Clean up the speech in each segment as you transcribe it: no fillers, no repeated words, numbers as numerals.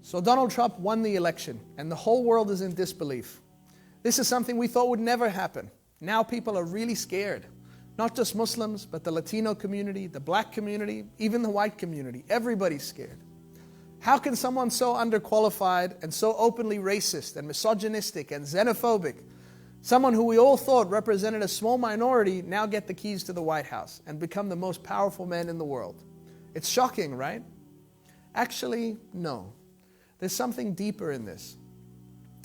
So Donald Trump won the election, and the whole world is in disbelief. This is something we thought would never happen. Now people are really scared. Not just Muslims, but the Latino community, the black community, even the white community. Everybody's scared. How can someone so underqualified and so openly racist and misogynistic and xenophobic, someone who we all thought represented a small minority, now get the keys to the White House and become the most powerful man in the world? It's shocking, right? Actually, no. There's something deeper in this.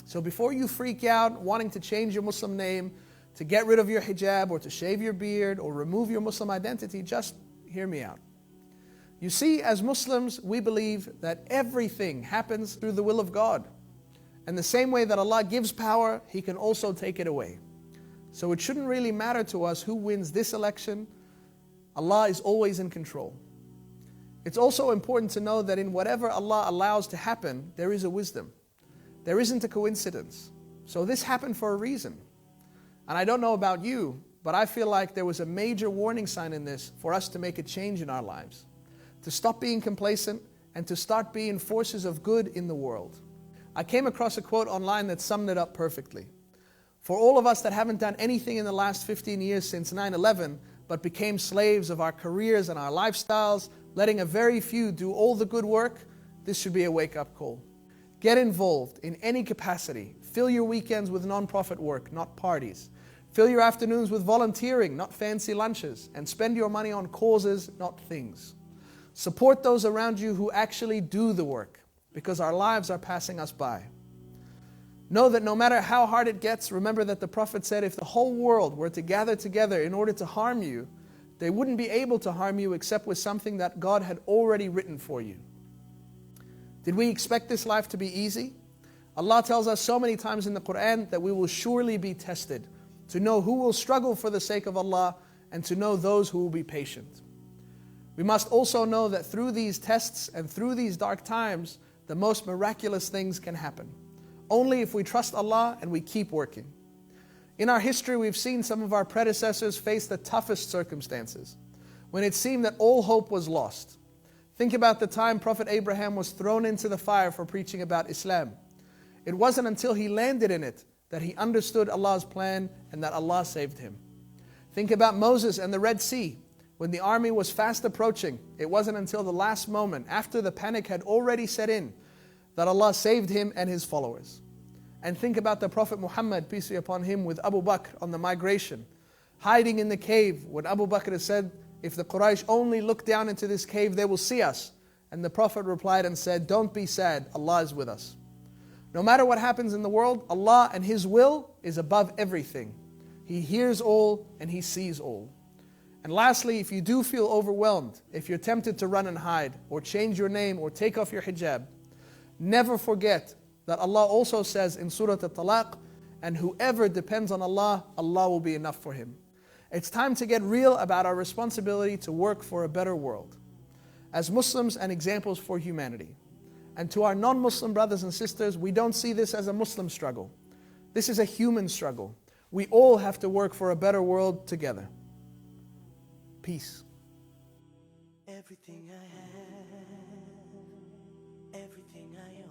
So before you freak out wanting to change your Muslim name, to get rid of your hijab, or to shave your beard, or remove your Muslim identity, just hear me out. You see, as Muslims, we believe that everything happens through the will of God. And the same way that Allah gives power, He can also take it away. So it shouldn't really matter to us who wins this election. Allah is always in control. It's also important to know that in whatever Allah allows to happen, there is a wisdom. There isn't a coincidence. So this happened for a reason. And I don't know about you, but I feel like there was a major warning sign in this for us to make a change in our lives, to stop being complacent and to start being forces of good in the world. I came across a quote online that summed it up perfectly. For all of us that haven't done anything in the last 15 years since 9/11, but became slaves of our careers and our lifestyles, letting a very few do all the good work, this should be a wake-up call. Get involved in any capacity. Fill your weekends with non-profit work, not parties. Fill your afternoons with volunteering, not fancy lunches. And spend your money on causes, not things. Support those around you who actually do the work, because our lives are passing us by. Know that no matter how hard it gets, remember that the Prophet said if the whole world were to gather together in order to harm you, they wouldn't be able to harm you except with something that God had already written for you. Did we expect this life to be easy? Allah tells us so many times in the Quran that we will surely be tested, to know who will struggle for the sake of Allah and to know those who will be patient. We must also know that through these tests and through these dark times, the most miraculous things can happen. Only if we trust Allah and we keep working. In our history, we've seen some of our predecessors face the toughest circumstances, when it seemed that all hope was lost. Think about the time Prophet Abraham was thrown into the fire for preaching about Islam. It wasn't until he landed in it that he understood Allah's plan and that Allah saved him. Think about Moses and the Red Sea. When the army was fast approaching, it wasn't until the last moment, after the panic had already set in, that Allah saved him and his followers. And think about the Prophet Muhammad, peace be upon him, with Abu Bakr on the migration, hiding in the cave when Abu Bakr said, if the Quraysh only look down into this cave, they will see us. And the Prophet replied and said, don't be sad, Allah is with us. No matter what happens in the world, Allah and His will is above everything. He hears all and He sees all. And lastly, if you do feel overwhelmed, if you're tempted to run and hide, or change your name, or take off your hijab, never forget that Allah also says in Surah At-Talaq, and whoever depends on Allah, Allah will be enough for him. It's time to get real about our responsibility to work for a better world, as Muslims and examples for humanity. And to our non-Muslim brothers and sisters, we don't see this as a Muslim struggle. This is a human struggle. We all have to work for a better world together. Peace. Everything I have, everything I